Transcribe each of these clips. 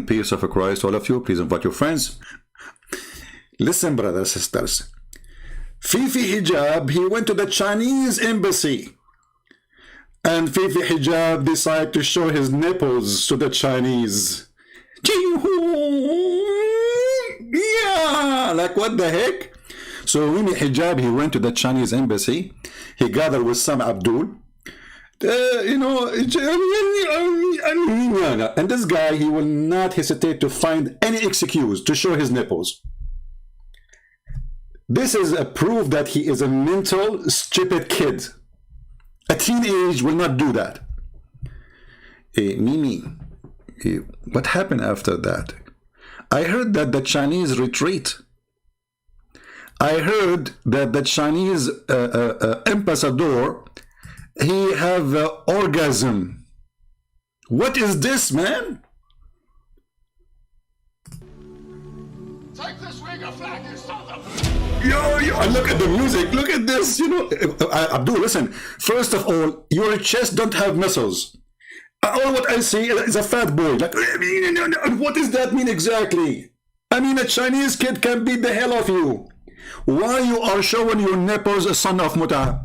and peace of Christ, all of you. Please invite your friends. Listen, brothers, sisters. Fifi Hijab, he went to the Chinese embassy. And Fifi Hijab decided to show his nipples to the Chinese. Yeah, like what the heck? So Fifi Hijab, he went to the Chinese embassy. He gathered with some Abdul. And this guy, he will not hesitate to find any excuse to show his nipples. This is a proof that he is a mental, stupid kid. A teenage will not do that. Mimi, what happened after that? I heard that the Chinese retreat. I heard that the Chinese ambassador, he have orgasm. What is this, man? Take this ring of flag, you son of Yo, look at the music. Look at this. Abdul, listen. First of all, your chest don't have muscles. All what I see is a fat boy. Like, what does that mean exactly? I mean, a Chinese kid can beat the hell of you. Why you are showing your nipples, a son of muta?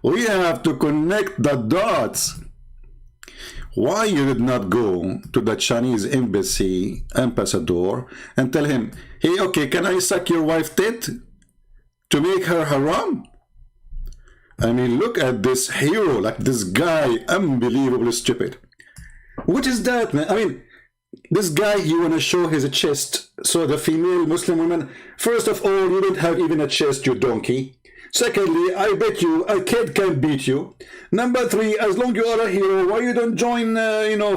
We have to connect the dots. Why you did not go to the Chinese embassy ambassador and tell him, hey, okay, can I suck your wife's tit to make her haram? I mean, look at this hero, like this guy, unbelievably stupid. What is that, man? I mean, this guy, he want to show his chest. So the female Muslim women, first of all, you don't have even a chest, you donkey. Secondly, I bet you a kid can beat you. Number three, as long you are a hero, why you don't join,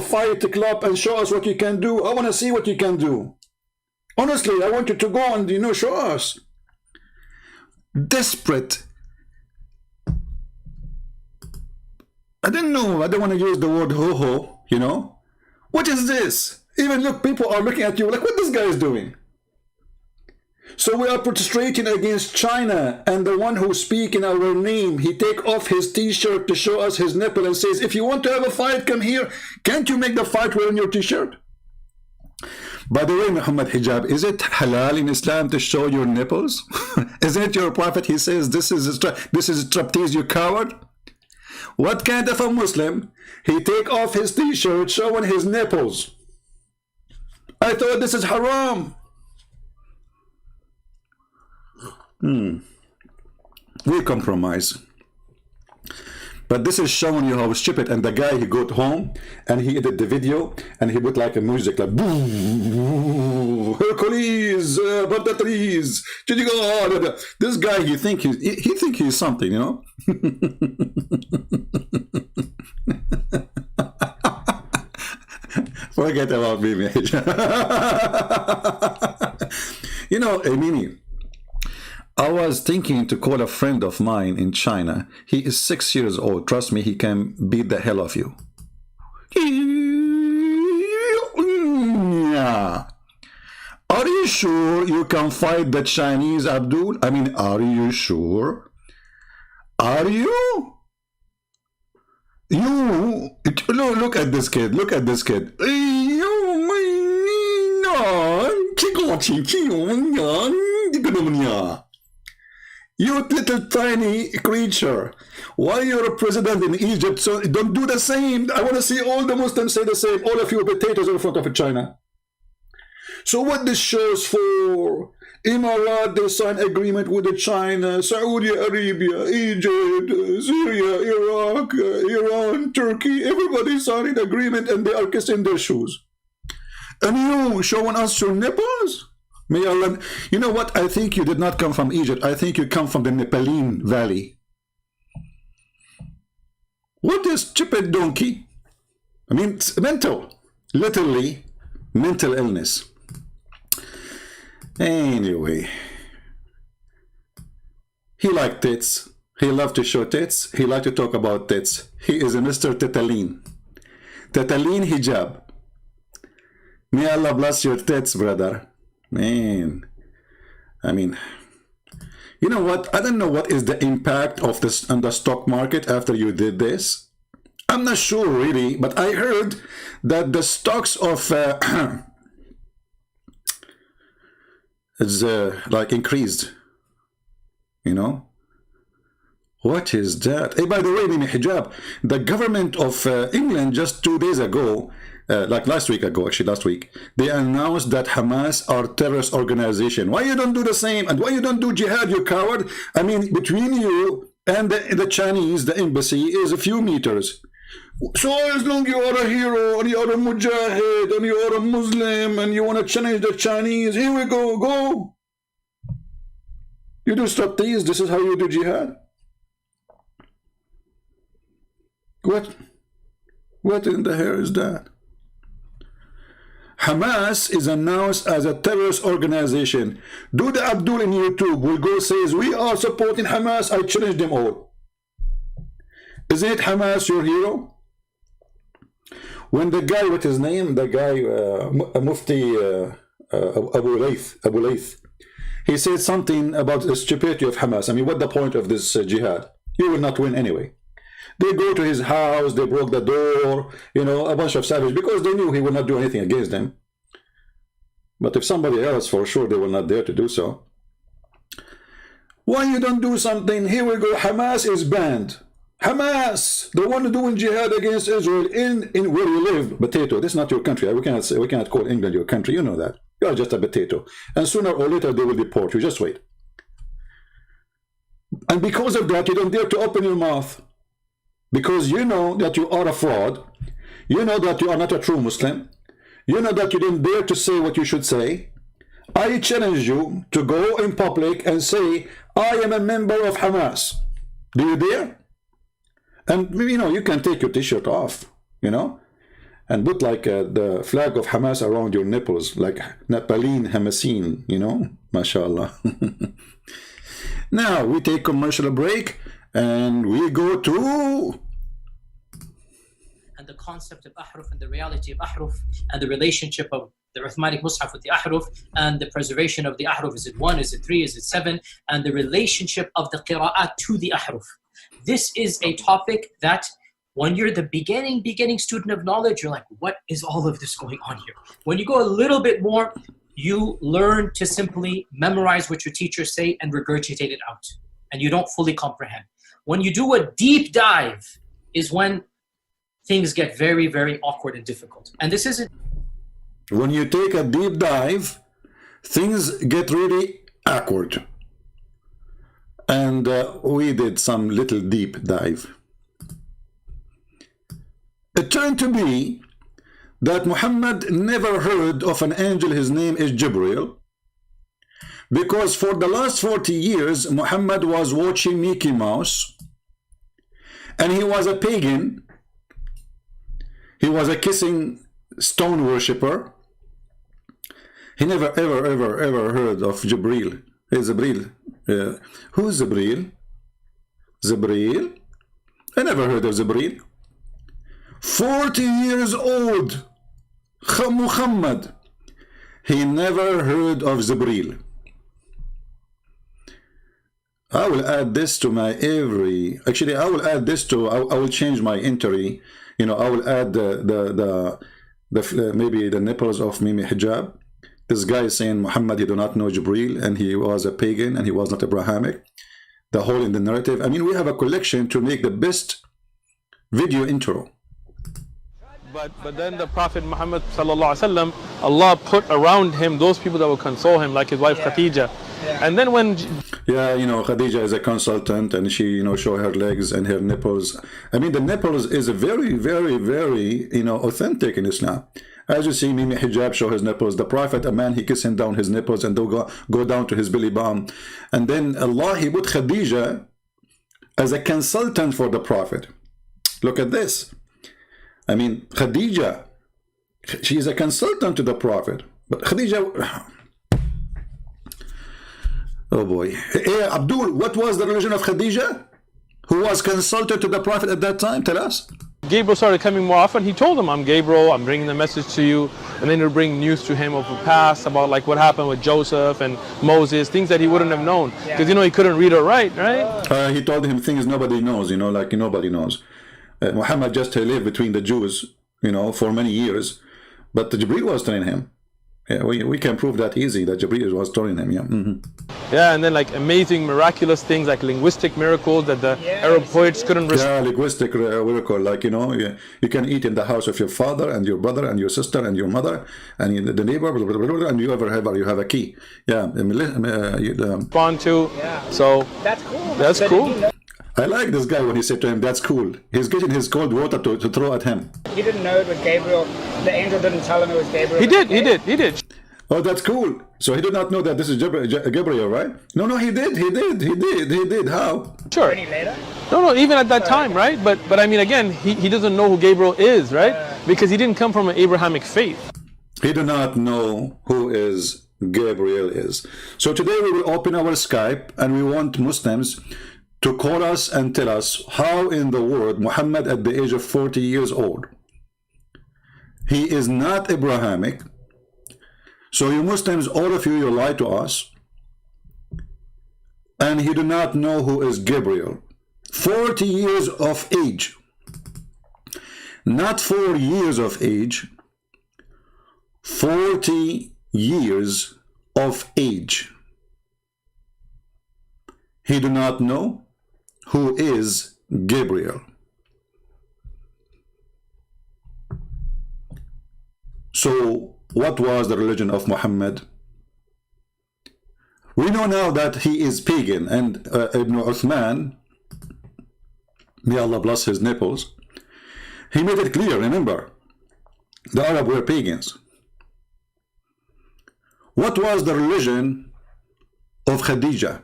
fight club and show us what you can do? I want to see what you can do. Honestly, I want you to go and, show us. Desperate. I don't know. I don't want to use the word ho-ho, What is this? Even look, people are looking at you like, what this guy is doing? So we are protesting against China, and the one who speak in our name, he take off his t-shirt to show us his nipple and says, if you want to have a fight, come here. Can't you make the fight wearing your t-shirt? By the way, Muhammad Hijab, is it halal in Islam to show your nipples? Isn't it your prophet? He says, this is striptease, you coward. What kind of a Muslim? He take off his t-shirt showing his nipples. I thought this is haram. We compromise. But this is showing you how stupid. And the guy, he got home and he edited the video and he put like a music like boo, Hercules, above the trees. This guy, he think he's something, Forget about me, mate. Mimi, I was thinking to call a friend of mine in China. He is 6 years old. Trust me, he can beat the hell of you. Are you sure you can fight the Chinese, Abdul? I mean, are you sure? Are you? Look at this kid. Look at this kid. You little tiny creature. Why you're a president in Egypt? So don't do the same. I want to see all the Muslims say the same. All of you potatoes in front of China. So what this shows for? Emirat, they sign agreement with China, Saudi Arabia, Egypt, Syria, Iraq, Iran, Turkey. Everybody signing agreement and they are kissing their shoes. And you showing us your nipples? May Allah, you know what? I think you did not come from Egypt. I think you come from the Nepalese Valley. What is stupid donkey? I mean, it's mental. Literally, mental illness. Anyway. He liked tits. He loved to show tits. He liked to talk about tits. He is a Mr. Tetaline. Tetaline Hijab. May Allah bless your tits, brother. Man, I mean, You know what? I don't know what is the impact of this on the stock market after you did this. I'm not sure really, but I heard that the stocks of is like increased. You know? What is that? Hey, by the way, Mimi Hijab, the government of England just 2 days ago, like last week, they announced that Hamas are terrorist organization. Why you don't do the same? And why you don't do jihad, you coward? I mean, between you and the Chinese, the embassy is a few meters. So as long you are a hero, and you are a mujahid, and you are a Muslim, and you want to challenge the Chinese, here we go, go. You do striptease, this is how you do jihad? What in the hell is that? Hamas is announced as a terrorist organization. Do the Abdul in YouTube will go says, we are supporting Hamas, I challenge them all. Isn't it Hamas your hero? When the guy, what his name? The guy, Mufti Abu Layth, he said something about the stupidity of Hamas. I mean, what's the point of this jihad? You will not win anyway. They go to his house, they broke the door, you know, a bunch of savages, because they knew he would not do anything against them. But if somebody else, for sure, they will not dare to do so. Why you don't do something? Here we go, Hamas is banned. Hamas, the one doing jihad against Israel in where you live, potato. This is not your country. We cannot call England your country. You know that. You are just a potato. And sooner or later, they will deport you. Just wait. And because of that, you don't dare to open your mouth. Because you know that you are a fraud. You know that you are not a true Muslim. You know that you didn't dare to say what you should say. I challenge you to go in public and say, I am a member of Hamas. Do you dare? And, you know, you can take your t-shirt off, you know, and put like the flag of Hamas around your nipples, like Napaline Hamasin, you know, mashallah. Now, we take commercial break and we go to... And the concept of ahruf and the reality of ahruf and the relationship of the Uthmanic Mus'haf with the ahruf and the preservation of the ahruf. Is it 1? Is it 3? Is it 7? And the relationship of the qira'at to the ahruf. This is a topic that when you're the beginning student of knowledge, you're like, what is all of this going on here? When you go a little bit more, you learn to simply memorize what your teachers say and regurgitate it out. And you don't fully comprehend. When you do a deep dive is when things get very, very awkward and difficult. And this isn't... When you take a deep dive, things get really awkward. And we did some little deep dive. It turned to be that Muhammad never heard of an angel, his name is Jibreel, because for the last 40 years, Muhammad was watching Mickey Mouse, and he was a pagan, he was a kissing stone worshipper. He never ever heard of Jibreel. Hey, Jibreel. Who's Jibreel? Jibreel? I never heard of Jibreel. 40 years old, Muhammad. He never heard of Jibreel. I will add this to my actually I will add this to, I will change my entry. You know, I will add the maybe the nipples of Mimi Hijab. This guy is saying Muhammad, he do not know Jibreel, and he was a pagan, and he was not Abrahamic. The whole in the narrative. I mean, we have a collection to make the best video intro. But then the Prophet Muhammad sallallahu alaihi wasallam, Allah put around him those people that would console him, like his wife Khadija. And then when... Yeah, you know, Khadija is a consultant, and she, you know, show her legs and her nipples. I mean, the nipples is a very, you know, authentic in Islam. As you see, Mimi Hijab show his nipples. The Prophet, a man, he kissing down his nipples and go down to his belly bump. And then Allah, he put Khadija as a consultant for the Prophet. Look at this. I mean, Khadija, she is a consultant to the Prophet. But Khadija... Oh boy. Hey, Abdul, what was the religion of Khadija? Who was consulted to the Prophet at that time? Tell us. Gabriel started coming more often, he told him, I'm Gabriel, I'm bringing the message to you. And then he'll bring news to him of the past about like what happened with Joseph and Moses, things that he wouldn't have known. Because he couldn't read or write, right? He told him things nobody knows, like nobody knows. Muhammad just lived between the Jews, for many years. But Jibreel was telling him. Yeah, we can prove that easy, that Jibreel was telling him, Yeah, and then like amazing, miraculous things like linguistic miracles that the Arab poets couldn't Yeah, linguistic miracle, like, you can eat in the house of your father and your brother and your sister and your mother and the neighbor, and you have a key. Yeah. respond to. So That's cool. that's So cool. Did he, know, I like this guy when he said to him, that's cool. He's getting his cold water to throw at him. he didn't know it was Gabriel. The angel didn't tell him it was Gabriel. He did. Oh, that's cool. So he did not know that this is Gabriel, right? No, he did. How? Sure. Any later? No, even at that time, right? But I mean, again, he doesn't know who Gabriel is, right? Because he didn't come from an Abrahamic faith. He did not know who is Gabriel is. So today we will open our Skype and we want Muslims to call us and tell us how in the world Muhammad at the age of 40 years old, he is not Abrahamic. So you Muslims, all of you lie to us, and you do not know who is Gabriel. 40 years of age, not 4 years of age, 40 years of age. He do not know who is Gabriel. So what was the religion of Muhammad? We know now that he is pagan, and Ibn Uthman, may Allah bless his nipples, he made it clear, remember, the Arab were pagans. What was the religion of Khadija?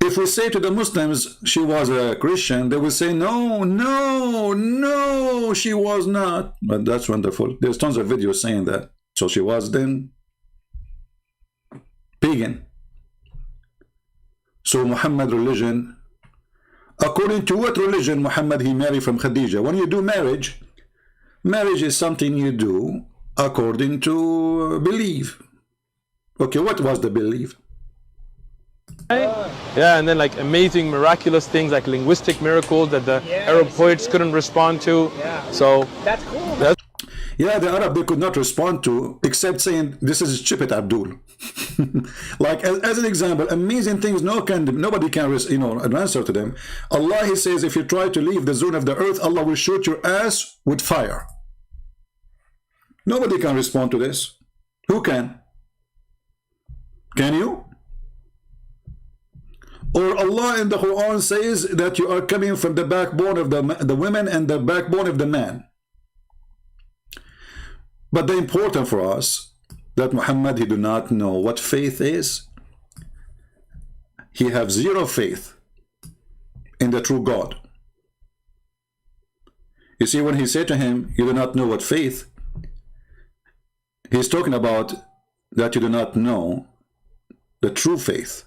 If we say to the Muslims she was a Christian, they will say no, she was not. But that's wonderful. There's tons of videos saying that. So she was then pagan. So Muhammad religion, according to what religion Muhammad he married from Khadija? When you do marriage, marriage is something you do according to belief. Okay, what was the belief? Yeah, and then like amazing, miraculous things like linguistic miracles that the Arab poets couldn't respond to. So That's cool. Yeah, the Arab, they could not respond to, except saying, this is stupid, Abdul. Like, as an example, amazing things nobody can answer to them. Allah, he says, if you try to leave the zone of the earth, Allah will shoot your ass with fire. Nobody can respond to this. Who can? Can you? Or Allah in the Quran says that you are coming from the backbone of the women and the backbone of the man. But the important for us that Muhammad, he do not know what faith is. He have zero faith in the true God. You see, when he said to him, you do not know what faith, he's talking about that you do not know the true faith.